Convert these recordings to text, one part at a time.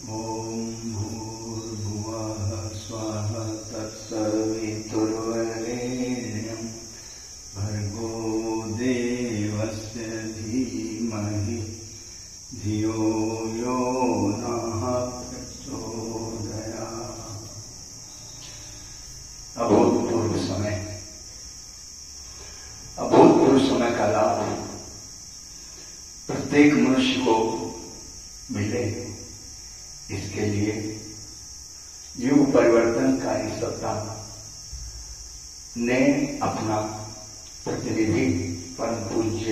भूर्भुवः स्वः तत्सवितुर्वरेण्यं भर्गो देवस्य धीमहि धियो यो नः प्रचोदयात्। अभूतपूर्व समय का लाभ प्रत्येक मनुष्य को मिले, इसके लिए युग परिवर्तनकारी सत्ता ने अपना प्रतिनिधि परम पूज्य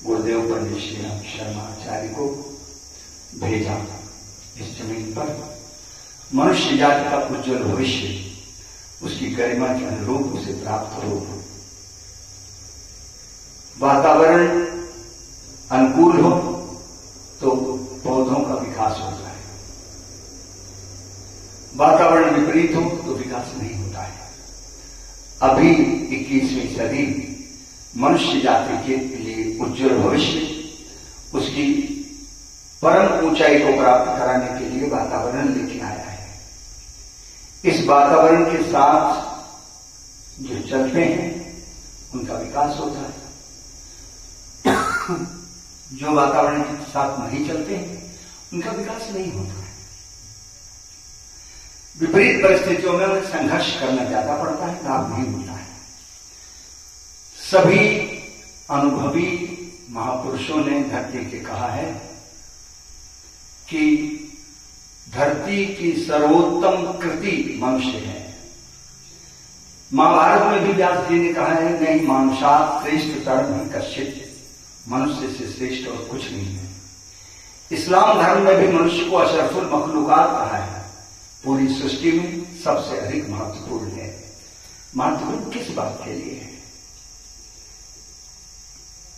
गुरुदेव पंडित श्री राम शर्मा आचार्य को भेजा। इस जमीन पर मनुष्य जाति का उज्जवल भविष्य उसकी गरिमा के अनुरूप उसे प्राप्त हो, वातावरण अनुकूल हो तो पौधों का विकास होता है, वातावरण विपरीत हो तो विकास नहीं होता है। अभी 21वीं सदी मनुष्य जाति के लिए उज्जवल भविष्य उसकी परम ऊंचाई को प्राप्त कराने के लिए वातावरण लेके आया है। इस वातावरण के साथ जो चलते हैं उनका विकास होता है, जो वातावरण के साथ नहीं चलते हैं उनका विकास नहीं होता है। विपरीत परिस्थितियों में उन्हें संघर्ष करना ज्यादा पड़ता है, लाभ नहीं मिलता है। सभी अनुभवी महापुरुषों ने धरती के कहा है कि धरती की सर्वोत्तम कृति मनुष्य है। महाभारत में भी व्यास जी ने कहा है, नहीं मानुषात् श्रेष्ठ तरम कश्चित, मनुष्य से श्रेष्ठ और कुछ नहीं है। इस्लाम धर्म में भी मनुष्य को अशरफुल मखलूकात कहा है, पूरी सृष्टि में सबसे अधिक महत्वपूर्ण है। महत्वपूर्ण किस बात के लिए है?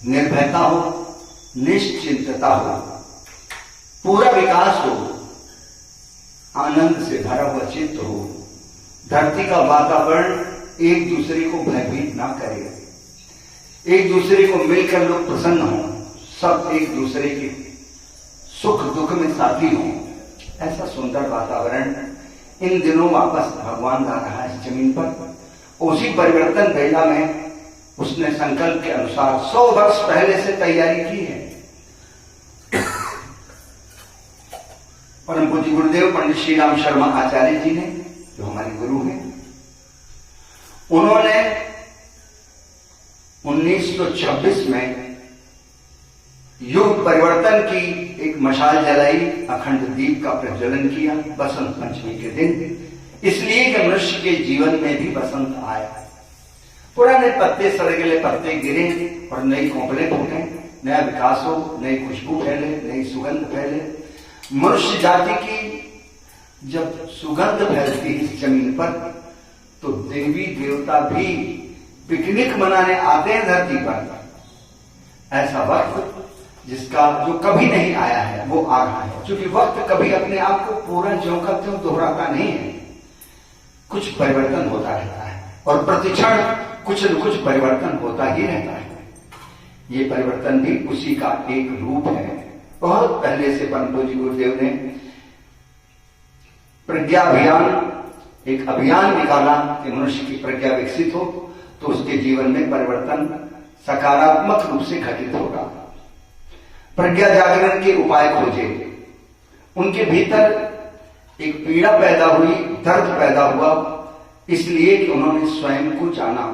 निर्भयता हो, निश्चिंतता हो, पूरा विकास हो, आनंद से भरा हुआ चित्त हो, धरती का वातावरण एक दूसरे को भयभीत ना करे, एक दूसरे को मिलकर लोग प्रसन्न हो, सब एक दूसरे के सुख दुख में साथी हो। ऐसा सुंदर वातावरण इन दिनों वापस भगवान ला रहा है इस जमीन पर। उसी परिवर्तन वेला में उसने संकल्प के अनुसार 100 वर्ष पहले से तैयारी की है। परम पूज्य गुरुदेव पंडित श्री राम शर्मा आचार्य जी ने, जो हमारे गुरु हैं, उन्होंने 1926 में युग परिवर्तन की एक मशाल जलाई, अखंड दीप का प्रज्वलन किया बसंत पंचमी के दिन, इसलिए कि मनुष्य के जीवन में भी बसंत आया। पुराने पत्ते सड़ गए, पत्ते गिरे और नई कोपलें फूटे, नया विकास हो, नई खुशबू फैले, नई सुगंध फैले। मनुष्य जाति की जब सुगंध फैलती है इस जमीन पर तो देवी देवता भी पिकनिक मनाने आते हैं धरती पर। ऐसा वक्त जिसका जो कभी नहीं आया है वो आ रहा है, क्योंकि वक्त कभी अपने आप को पूरा ज्यों का त्यों दोहराता नहीं है, कुछ परिवर्तन होता रहता है और प्रतिक्षण कुछ न कुछ परिवर्तन होता ही रहता है। ये परिवर्तन भी उसी का एक रूप है। बहुत पहले से परम पूज्य गुरुदेव ने प्रज्ञा अभियान, एक अभियान निकाला कि मनुष्य की प्रज्ञा विकसित हो तो उसके जीवन में परिवर्तन सकारात्मक रूप से घटित होगा। प्रज्ञा जागरण के उपाय खोजे, उनके भीतर एक पीड़ा पैदा हुई, दर्द पैदा हुआ, इसलिए कि उन्होंने स्वयं को जाना।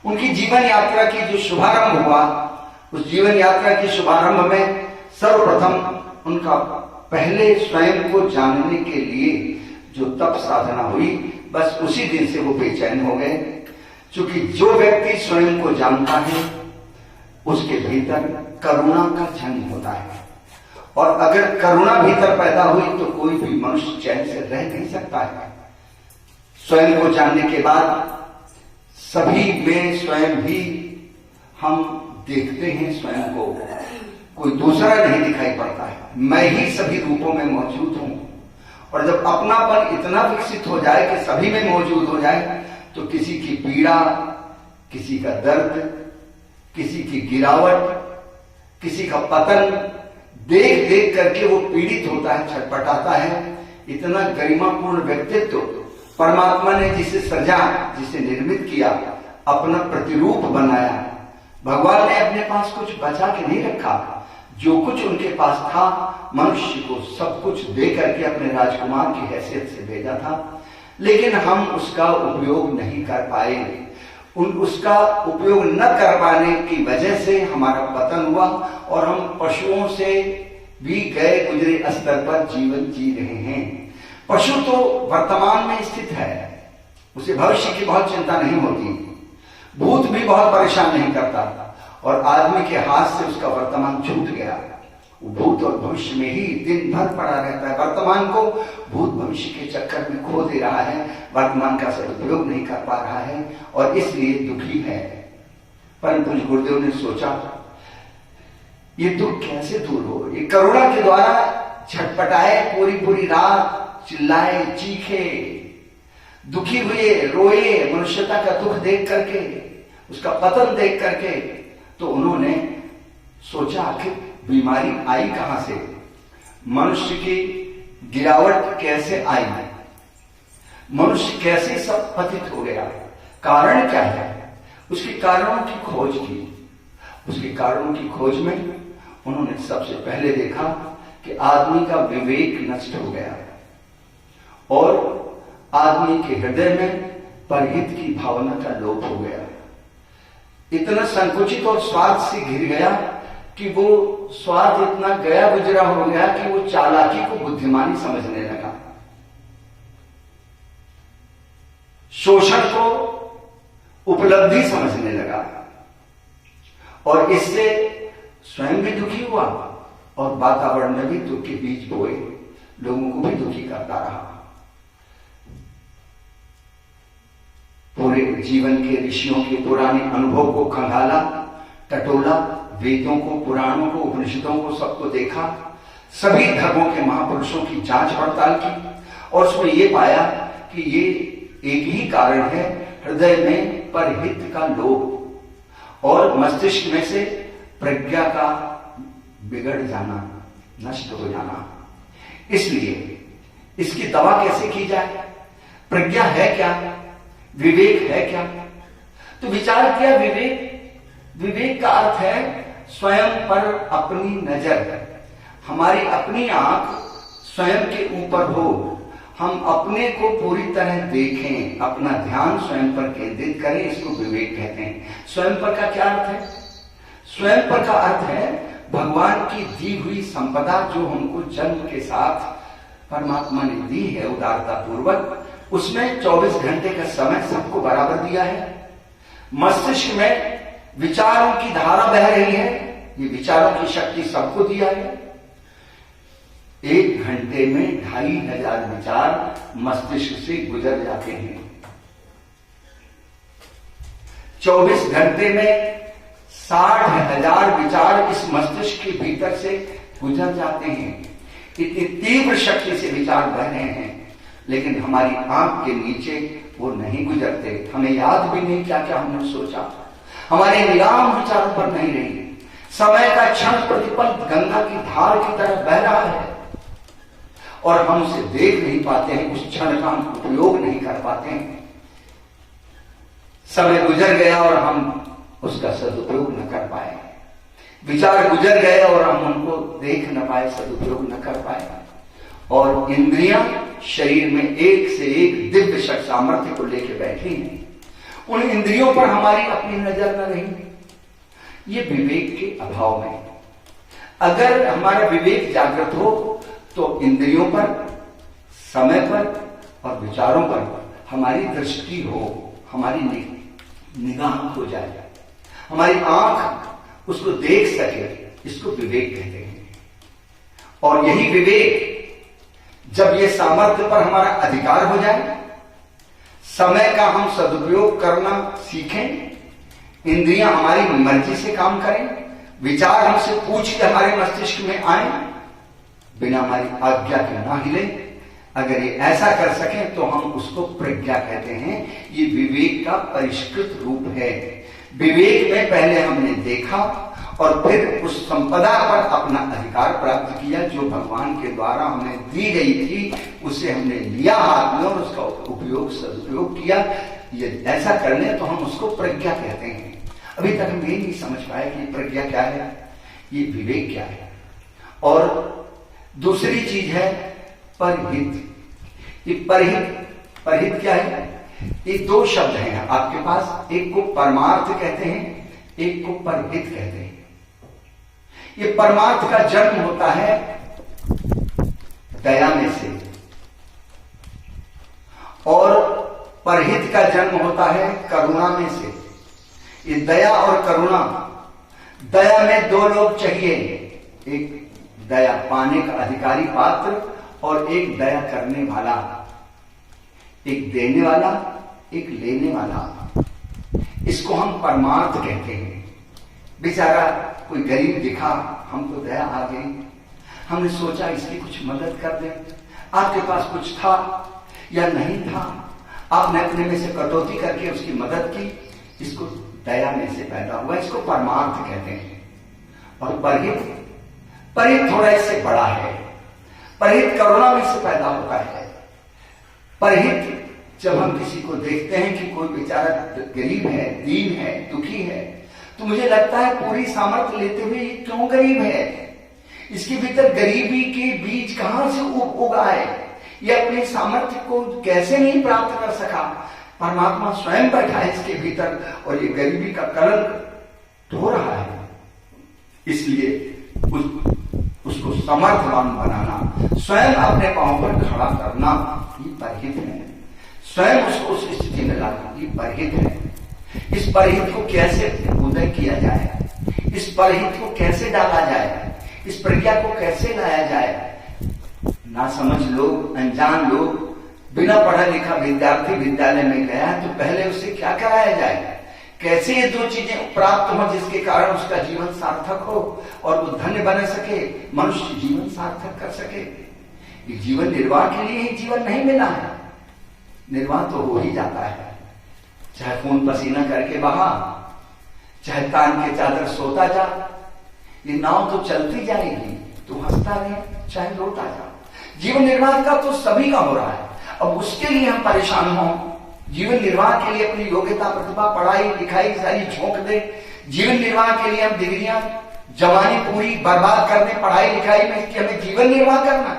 उनकी जीवन यात्रा की जो शुभारंभ हुआ, उस जीवन यात्रा की शुभारंभ में सर्वप्रथम उनका पहले स्वयं को जानने के लिए जो तप साधना हुई, बस उसी दिन से वो बेचैन हो गए। क्योंकि जो व्यक्ति स्वयं को जानता है उसके भीतर करुणा का जन्म होता है, और अगर करुणा भीतर पैदा हुई तो कोई भी मनुष्य चैन से रह नहीं सकता है। स्वयं को जानने के बाद सभी में स्वयं ही हम देखते हैं, स्वयं को कोई दूसरा नहीं दिखाई पड़ता है। मैं ही सभी रूपों में मौजूद हूं, और जब अपनापन इतना विकसित हो जाए कि सभी में मौजूद हो जाए तो किसी की पीड़ा, किसी का दर्द, किसी की गिरावट, किसी का पतन देख देख करके वो पीड़ित होता है, छटपटाता है। इतना गरिमापूर्ण व्यक्तित्व परमात्मा ने जिसे सृजा, जिसे निर्मित किया, अपना प्रतिरूप बनाया। भगवान ने अपने पास कुछ बचा के नहीं रखा। जो कुछ उनके पास था, मनुष्य को सब कुछ दे करके अपने राजकुमार की हैसियत से भेजा था। लेकिन हम उसका उपयोग नहीं कर पाए। उसका उपयोग न कर पाने की वजह से हमारा पतन हुआ और हम पशुओं से भी गए गुजरे स्तर पर जीवन जी रहे हैं। पशु तो वर्तमान में स्थित है, उसे भविष्य की बहुत चिंता नहीं होती। भूत भी बहुत परेशान नहीं करता और आदमी के हाथ से उसका वर्तमान छूट गया। वो भूत और भविष्य में ही दिन भर पड़ा रहता है। वर्तमान को भूत भविष्य के चक्कर में खो दे रहा है, वर्तमान का सदुपयोग नहीं कर पा रहा है और इसलिए दुखी है। परम पूज्य गुरुदेव ने सोचा ये दुख कैसे दूर हो। ये करुणा के द्वारा छटपटाए, पूरी पूरी रात चिल्लाए, चीखे, दुखी हुए, रोए मनुष्यता का दुख देख करके, उसका पतन देख करके। तो उन्होंने सोचा आखिर बीमारी आई कहां से, मनुष्य की गिरावट कैसे आई, मनुष्य कैसे सब पतित हो गया, कारण क्या है। उसके कारणों की खोज की। उसके कारणों की खोज में उन्होंने सबसे पहले देखा कि आदमी का विवेक नष्ट हो गया और आदमी के हृदय में परहित की भावना का लोप हो गया। इतना संकुचित और स्वार्थ से घिर गया कि वो स्वार्थ इतना गया गुजरा हो गया कि वो चालाकी को बुद्धिमानी समझने लगा, शोषण को उपलब्धि समझने लगा और इससे स्वयं भी दुखी हुआ और वातावरण में भी दुख के बीज बोए, लोगों को भी दुखी करता रहा। पूरे जीवन के ऋषियों के पुराने अनुभव को खंगाला, टटोला, वेदों को, पुराणों को, उपनिषदों को, सबको देखा, सभी धर्मों के महापुरुषों की जांच पड़ताल की और उसमें यह पाया कि ये एक ही कारण है, हृदय में परहित का लोभ और मस्तिष्क में से प्रज्ञा का बिगड़ जाना, नष्ट हो जाना। इसलिए इसकी दवा कैसे की जाए। प्रज्ञा है क्या, विवेक है क्या। तो विचार किया, विवेक का अर्थ है स्वयं पर अपनी नजर, हमारी अपनी आंख स्वयं के ऊपर हो, हम अपने को पूरी तरह देखें, अपना ध्यान स्वयं पर केंद्रित करें, इसको विवेक कहते हैं। स्वयं पर का क्या अर्थ है। स्वयं पर का अर्थ है भगवान की दी हुई संपदा जो हमको जन्म के साथ परमात्मा ने दी है उदारता पूर्वक, उसमें 24 घंटे का समय सबको बराबर दिया है। मस्तिष्क में विचारों की धारा बह रही है, ये विचारों की शक्ति सबको दिया है। 1 घंटे में 2500 विचार मस्तिष्क से गुजर जाते हैं। 24 घंटे में 60,000 विचार इस मस्तिष्क के भीतर से गुजर जाते हैं। इतनी तीव्र शक्ति से विचार बह रहे हैं, लेकिन हमारी आंख के नीचे वो नहीं गुजरते। हमें याद भी नहीं क्या क्या हमने सोचा, हमारी निगाह विचारों पर नहीं रही। समय का क्षण प्रतिपल गंगा की धार की तरह बह रहा है और हम उसे देख नहीं पाते हैं, उस क्षण का हम उपयोग नहीं कर पाते हैं। समय गुजर गया और हम उसका सदुपयोग न कर पाए, विचार गुजर गए और हम उनको देख न पाए, सदुपयोग न कर पाए। और इंद्रियां शरीर में एक से एक दिव्य शक्ति सामर्थ्य को लेकर बैठी हैं, उन इंद्रियों पर हमारी अपनी नजर न रही। ये विवेक के अभाव में। अगर हमारा विवेक जागृत हो तो इंद्रियों पर, समय पर और विचारों पर हमारी दृष्टि हो, हमारी निगाह हो जाए, हमारी आंख उसको देख सके, इसको विवेक कहते हैं। और यही विवेक जब ये सामर्थ्य पर हमारा अधिकार हो जाए, समय का हम सदुपयोग करना सीखें, इंद्रियां हमारी मर्जी से काम करें, विचार हमसे पूछ के हमारे मस्तिष्क में आए, बिना हमारी आज्ञा के ना हिले, अगर ये ऐसा कर सकें तो हम उसको प्रज्ञा कहते हैं। ये विवेक का परिष्कृत रूप है। विवेक में पहले हमने देखा और फिर उस संपदा पर अपना अधिकार प्राप्त किया जो भगवान के द्वारा हमें दी गई थी, उसे हमने लिया हाथ में और उसका उपयोग सदुपयोग किया। ये ऐसा करने तो हम उसको प्रज्ञा कहते हैं। अभी तक हम ये नहीं समझ पाए कि प्रज्ञा क्या है, ये विवेक क्या है। और दूसरी चीज है परहित। ये परहित क्या है? ये दो शब्द हैं आपके पास, एक को परमार्थ कहते हैं, एक को परहित कहते हैं। ये परमार्थ का जन्म होता है दया में से, और परहित का जन्म होता है करुणा में से। ये दया और करुणा, दया में दो लोग चाहिए, एक दया पाने का अधिकारी पात्र और एक दया करने वाला, एक देने वाला एक लेने वाला। इसको हम परमार्थ कहते हैं। बेचारा कोई गरीब दिखा, हमको दया आ गई, हमने सोचा इसकी कुछ मदद कर दें। आपके पास कुछ था या नहीं था, आपने अपने में से कटौती करके उसकी मदद की, इसको दया में से पैदा हुआ, इसको परमार्थ कहते हैं। और परहित थोड़ा इससे बड़ा है। परहित करुणा में से पैदा होता है। परहित जब हम किसी को देखते हैं कि कोई बेचारा गरीब है, दीन है, दुखी है, तो मुझे लगता है पूरी सामर्थ्य लेते हुए ये क्यों गरीब है, इसके भीतर गरीबी के बीज कहां से उगा है, ये अपने सामर्थ्य को कैसे नहीं प्राप्त कर सका। परमात्मा स्वयं बैठा है इसके भीतर और ये गरीबी का कलंक ढो रहा है। इसलिए उसको समर्थवान बनाना, स्वयं अपने पांव पर खड़ा करना, ये परहित है। स्वयं उसको उस स्थिति में लाना, ये परहित है। इस परहित को कैसे उदय किया जाए, इस परहित को कैसे डाला जाए, इस प्रज्ञा को कैसे लाया जाए। ना समझ लोग, अनजान लोग, बिना पढ़ा लिखा विद्यार्थी विद्यालय में गया तो पहले उसे क्या कराया जाए, कैसे ये दो चीजें प्राप्त हो जिसके कारण उसका जीवन सार्थक हो और वो धन्य बन सके, मनुष्य जीवन सार्थक कर सके। ये जीवन निर्वाह के लिए ही जीवन नहीं मिला है, निर्वाह तो हो ही जाता है। चाहे खून पसीना करके बहा, चाहे तान के चादर सोता जा, ये नाव तो चलती जाएगी, तू हंसता रहे चाहे रोता जा। जीवन निर्वाह का तो सभी का हो रहा है। अब उसके लिए हम परेशान हों, जीवन निर्वाह के लिए अपनी योग्यता प्रतिभा पढ़ाई लिखाई सारी झोंक दे, जीवन निर्वाह के लिए हम डिग्रियां जवानी पूरी बर्बाद कर दें पढ़ाई लिखाई में कि हमें जीवन निर्वाह करना,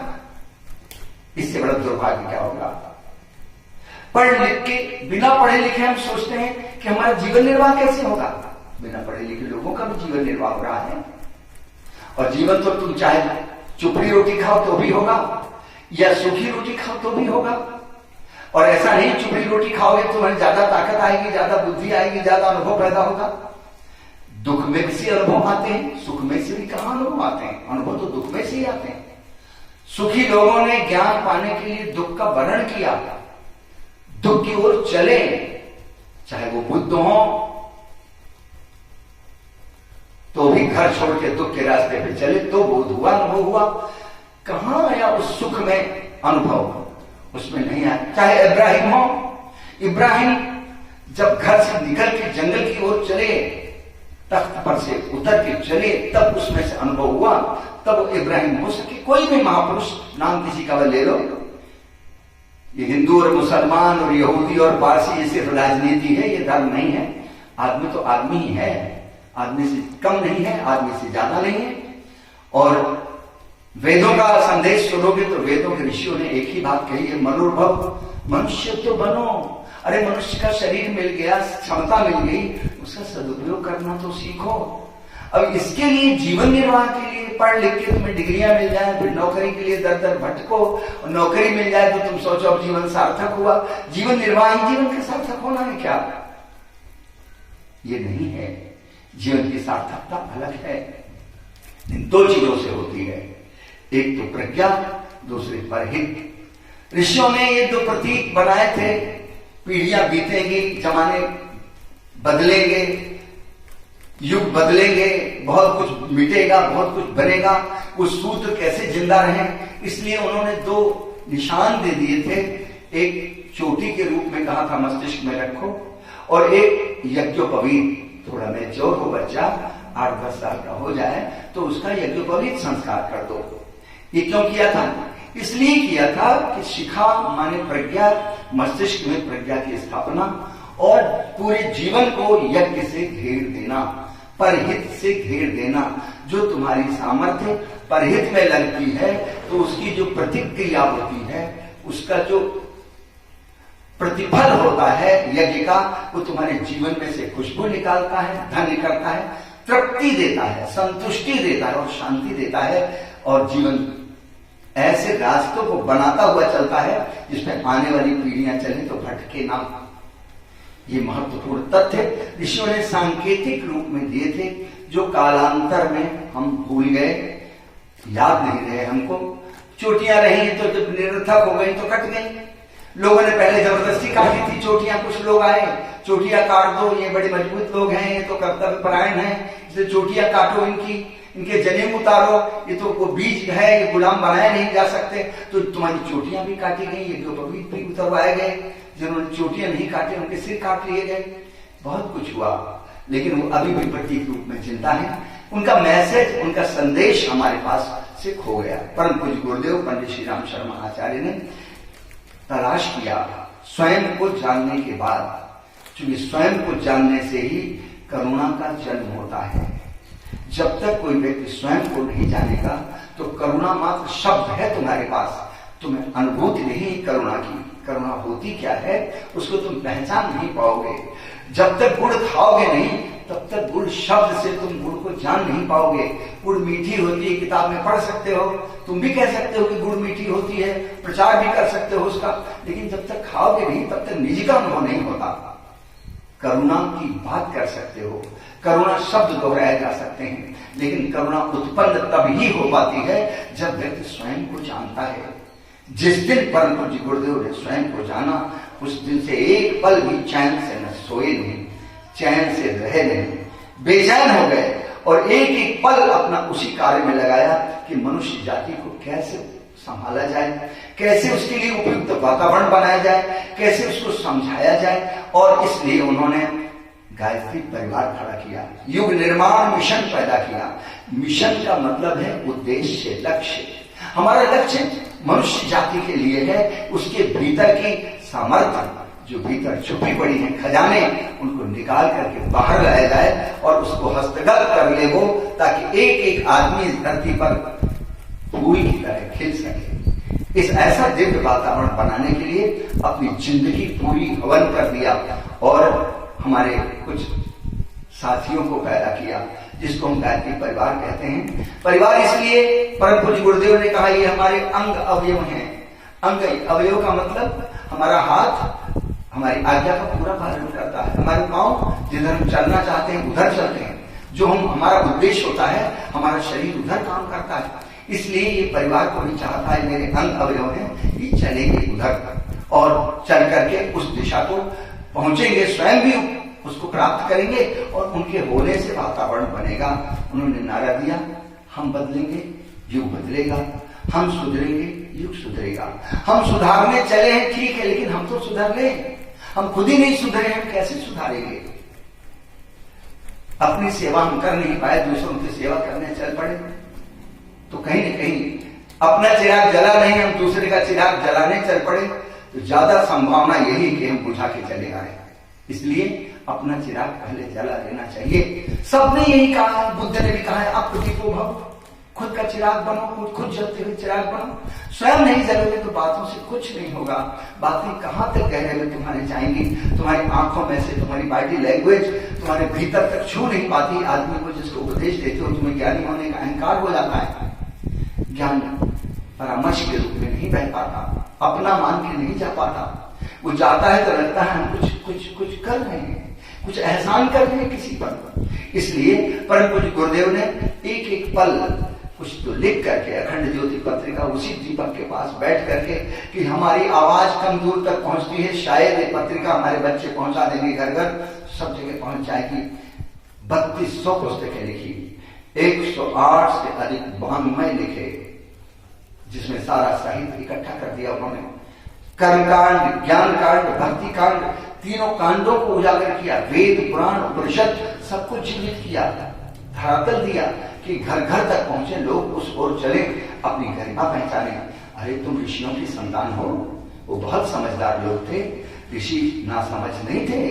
इससे बड़ा दुर्भाग्य क्या होगा। पढ़ लिख के बिना पढ़े लिखे हम सोचते हैं कि हमारा जीवन निर्वाह कैसे होगा। बिना पढ़े लिखे लोगों का भी जीवन निर्वाह हो रहा है। और जीवन तो तुम चाहे चुपड़ी रोटी खाओ तो भी होगा या सूखी रोटी खाओ तो भी होगा। और ऐसा नहीं चुपड़ी रोटी खाओगे तो तुम्हें ज्यादा ताकत आएगी, ज्यादा बुद्धि आएगी, ज्यादा अनुभव पैदा होगा। दुख में से अनुभव आते हैं, सुख में से भी कहां अनुभव आते हैं, अनुभव तो दुख में से ही आते हैं। सुखी लोगों ने ज्ञान पाने के लिए दुख का वर्णन किया, दुख की ओर चले, चाहे वो बुद्ध हो तो भी घर छोड़ के दुख के रास्ते पे चले तो बोध हुआ, अनुभव हुआ। कहां आया उस सुख में अनुभव, उसमें नहीं आया। चाहे इब्राहिम हो, इब्राहिम जब घर से निकल के जंगल की ओर चले, तख्त पर से उतर के चले, तब उसमें से अनुभव हुआ, तब इब्राहिम हो सके। कोई भी महापुरुष नाम किसी का ले लो, ये हिंदू और मुसलमान और यहूदी और पारसी ये सिर्फ राजनीति है, ये धर्म नहीं है। आदमी तो आदमी ही है, आदमी से कम नहीं है, आदमी से ज्यादा नहीं है। और वेदों का संदेश सुनोगे तो वेदों के ऋषियों ने एक ही बात कही है, मनुर्भव, मनुष्य तो बनो। अरे मनुष्य का शरीर मिल गया, क्षमता मिल गई, उसका सदुपयोग करना तो सीखो। अब इसके लिए जीवन निर्वाह के लिए पढ़ लिख के तुम्हें डिग्रियां मिल जाए, फिर नौकरी के लिए दर दर भटको, और नौकरी मिल जाए तो तुम सोचो अब जीवन सार्थक हुआ। जीवन निर्वाह ही जीवन का सार्थक होना है क्या? ये नहीं है। जीवन की सार्थकता अलग है, इन दो चीजों से होती है, एक तो प्रज्ञा, दूसरे परहित। ऋषियों ने ये दो प्रतीक बनाए थे, पीढ़ियां बीतेंगी, जमाने बदलेंगे, युग बदलेंगे, बहुत कुछ मिटेगा, बहुत कुछ बनेगा, वो सूत्र कैसे जिंदा रहे, इसलिए उन्होंने दो निशान दे दिए थे। एक चोटी के रूप में कहा था मस्तिष्क में रखो, और एक यज्ञोपवीत, थोड़ा मैच्योर हो बच्चा, 8-10 साल का हो जाए तो उसका यज्ञोपवीत संस्कार कर दो। ये क्यों किया था? इसलिए किया था कि शिखा माने प्रज्ञा, मस्तिष्क में प्रज्ञा की स्थापना और पूरे जीवन को यज्ञ से घेर देना, परहित से घेर देना। जो तुम्हारी सामर्थ्य परहित में लगती है तो उसकी जो प्रतिक्रिया होती है, उसका जो प्रतिफल होता है यज्ञ का, वो तुम्हारे जीवन में से खुशबू निकालता है, धन निकलता है, तृप्ति देता है, संतुष्टि देता है और शांति देता है, और जीवन ऐसे रास्तों को बनाता हुआ चलता है जिसमें आने वाली पीढ़ियां चले तो भटके ना। ये महत्वपूर्ण तथ्य ऋषियों ने सांकेतिक रूप में दिए थे, जो कालांतर में हम भूल गए, याद नहीं रहे हमको। चोटियां रही तो जब निरर्थक हो गई तो कट गई। लोगों ने पहले जबरदस्ती काटी थी चोटियां, कुछ लोग आए चोटियां काट दो, ये बड़े मजबूत लोग हैं, ये तो कर्तव्य परायण है, इसलिए चोटियां काटो, इनके जनेऊ उतारो, ये तो वो बीज है, ये गुलाम बनाए नहीं जा सकते, तो तुम्हारी चोटियां भी काटी गई, यज्ञोपवीत भी उतरवाए गए। जिन्होंने चोटियां नहीं काटे उनके सिर काट लिए गए। बहुत कुछ हुआ, लेकिन वो अभी भी प्रतीक रूप में जिंदा है। उनका मैसेज, उनका संदेश हमारे पास से खो गया। परम पूज्य गुरुदेव पंडित श्री राम शर्मा आचार्य ने तलाश किया स्वयं को जानने के बाद, क्योंकि स्वयं को जानने से ही करुणा का जन्म होता है। जब तक कोई व्यक्ति स्वयं को नहीं जानेगा तो करुणा मात्र शब्द है तुम्हारे पास, तुम्हें अनुभूति नहीं करुणा की। करुणा होती क्या है उसको तुम पहचान नहीं पाओगे। जब तक गुड़ खाओगे नहीं तब तक गुड़ शब्द से तुम गुड़ को जान नहीं पाओगे। गुड़ मीठी होती है, किताब में पढ़ सकते हो, तुम भी कह सकते हो कि गुड़ मीठी होती है, प्रचार भी कर सकते हो उसका, लेकिन जब तक खाओगे नहीं तब तक निजी का अनुभव नहीं होता। करुणा की बात कर सकते हो, करुणा शब्द दोहराए जा सकते हैं, लेकिन करुणा उत्पन्न तभी हो पाती है जब व्यक्ति स्वयं को जानता है। जिस दिन परम पूज्य गुरुदेव ने स्वयं को जाना, उस दिन से एक पल भी चैन से न सोए नहीं, चैन से रहे नहीं, बेचैन हो गए और एक एक पल अपना उसी कार्य में लगाया कि मनुष्य जाति को कैसे संभाला जाए, कैसे उसके लिए उपयुक्त वातावरण बनाया जाए, कैसे उसको समझाया जाए। और इसलिए उन्होंने गायत्री परिवार खड़ा किया, युग निर्माण मिशन पैदा किया। मिशन का मतलब है उद्देश्य, लक्ष्य। हमारा लक्ष्य मनुष्य जाति के लिए है, उसके भीतर की सामर्थ्य, जो भीतर छुपी पड़ी है खजाने, उनको निकाल करके बाहर लाया जाए और उसको हस्तगत कर ले वो, ताकि एक एक आदमी इस धरती पर फूल की तरह खिल सके। इस ऐसा दिव्य वातावरण बनाने के लिए अपनी जिंदगी पूरी हवन कर दिया और हमारे कुछ साथियों को पैदा किया, जिसको हम गायत्री परिवार कहते हैं। परिवार इसलिए परम पूज्य गुरुदेव ने कहा ये हमारे अंग अवयव हैं। अंग अवयव का मतलब हमारा हाथ हमारी आज्ञा का पूरा पालन करता है, हमारे पांव जिधर हम चलना चाहते हैं उधर चलते हैं, जो हम हमारा उद्देश्य होता है हमारा शरीर उधर काम करता है। इसलिए ये परिवार को भी चाहता है मेरे अंग अवयव हैं, ये चलेंगे उधर और चल करके उस दिशा को पहुंचेंगे, स्वयं भी उसको प्राप्त करेंगे और उनके होने से वातावरण बनेगा। उन्होंने नारा दिया, हम बदलेंगे युग बदलेगा, हम सुधरेंगे युग सुधरेगा। हम सुधारने चले हैं ठीक है, लेकिन हम तो सुधर ले, हम खुद ही नहीं सुधरे, हम कैसे सुधारेंगे? अपनी सेवा हम कर नहीं पाए, दूसरों की सेवा करने चल पड़े तो कहीं न कहीं अपना चिराग जला नहीं, हम दूसरे का चिराग जलाने चल पड़े तो ज्यादा संभावना यही कि हम बुझा के चले आए। इसलिए अपना चिराग पहले जला लेना चाहिए। सबने यही कहा है, बुद्ध ने भी कहा है आप प्रदीपो भव, खुद का चिराग बनो, खुद जलते हुए चिराग बनो। स्वयं नहीं जलोगे तो बातों से कुछ नहीं होगा। बातें कहां तक गहरे में तुम्हारे जाएंगी, तुम्हारी आंखों में से, तुम्हारी बॉडी लैंग्वेज तुम्हारे भीतर तक छू नहीं पाती। आदमी को जिसको उपदेश देते हो तुम्हें ज्ञानी होने का अहंकार हो जाता है, ज्ञान परामर्श के रूप में नहीं बह पाता, अपना मान के नहीं जा पाता। वो जाता है तो लगता है हम कुछ कर रहे हैं, कुछ एहसान कर रहे हैं किसी पर। इसलिए परम पूज्य गुरुदेव ने एक एक पल कुछ तो लिख करके अखंड ज्योति पत्रिका उसी दीपक के पास बैठ करके कि हमारी आवाज कम दूर तक पहुंचती है, शायद ये पत्रिका हमारे बच्चे पहुंचा देंगे घर घर, सब जगह पहुंच जाएगी। 3200 पुस्तकें लिखी, 108 से अधिक वाङ्मय लिखे, जिसमें सारा साहित्य इकट्ठा कर दिया उन्होंने। कर्मकांड, ज्ञान कांड, भक्ति कांड, तीनों कांडों को उजागर किया, वेद पुराण उपनिषद सबको जीवित किया। धरातल दिया कि घर घर तक पहुंचे, लोग उस ओर चले, अपनी गरिमा पहचाने। अरे तुम ऋषियों की संतान हो। वो बहुत समझदार लोग थे। ऋषि ना समझ नहीं थे,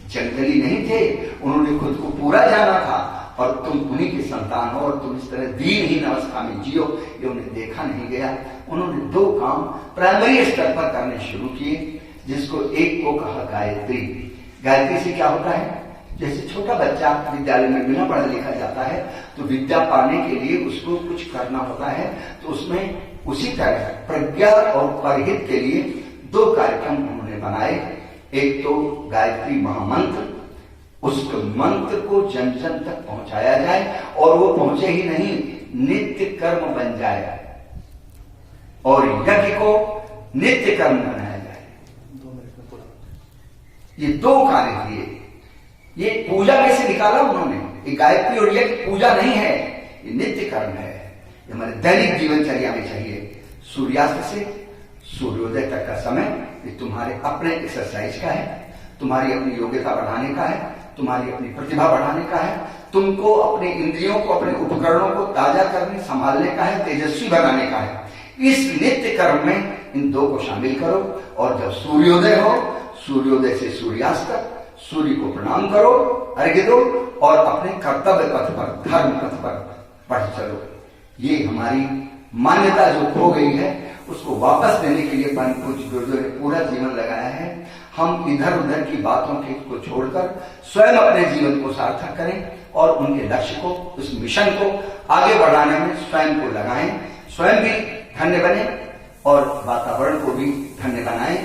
जंगली नहीं थे, उन्होंने खुद को पूरा जाना था, और तुम उन्हीं की संतान हो और तुम इस तरह दीनहीन अवस्था में जियो, ये उन्हें देखा नहीं गया। उन्होंने 2 काम प्राइमरी स्तर पर करने शुरू किए, जिसको एक को कहा गायत्री। गायत्री से क्या होता है? जैसे छोटा बच्चा विद्यालय में बिना पढ़ा लिखा जाता है, तो विद्या पाने के लिए उसको कुछ करना होता है, तो उसमें उसी तरह प्रज्ञा और परहित के लिए 2 कार्यक्रम उन्होंने बनाए। एक तो गायत्री महामंत्र, उस मंत्र को जन जन तक पहुंचाया जाए, और वो पहुंचे ही नहीं, नित्य कर्म बन जाए, और यज्ञ को नित्य कर्म बनाया जाए। ये 2 कार्य किए। ये पूजा में से निकाला उन्होंने। ये गायत्री और यज्ञ पूजा नहीं है, ये नित्य कर्म है। ये हमारे दैनिक जीवनचर्या में चाहिए। सूर्यास्त से सूर्योदय तक का समय ये तुम्हारे अपने एक्सरसाइज का है, तुम्हारी अपनी योग्यता बढ़ाने का है, तुम्हारी अपनी प्रतिभा बढ़ाने का है, तुमको अपने इंद्रियों को, अपने उपकरणों को ताजा करने, संभालने का है, तेजस्वी बनाने का है। इस नित्य कर्म में इन 2 को शामिल करो, और जब सूर्योदय हो, सूर्योदय से सूर्यास्त तक सूर्य को प्रणाम करो, अर्घ्य दो, और अपने कर्तव्य पथ पर, धर्म पथ पर बढ़ चलो। ये हमारी मान्यता जो खो गई है, उसको वापस देने के लिए परम पूज्य गुरुदेव ने पूरा जीवन लगाया है। हम इधर उधर की बातों को छोड़कर स्वयं अपने जीवन को सार्थक करें, और उनके लक्ष्य को, उस मिशन को आगे बढ़ाने में स्वयं को लगाएं, स्वयं भी धन्य बने और वातावरण को भी धन्य बनाएं।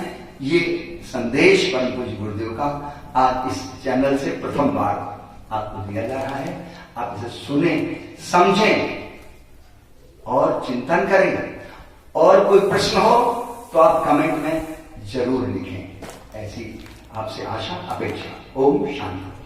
ये संदेश परम पूज्य गुरुदेव का आज इस चैनल से प्रथम बार आपको दिया जा रहा है। आप इसे सुने, समझें और चिंतन करें। और कोई प्रश्न हो तो आप कमेंट में जरूर लिखें। ऐसी आपसे आशा, अपेक्षा। ओम शांति।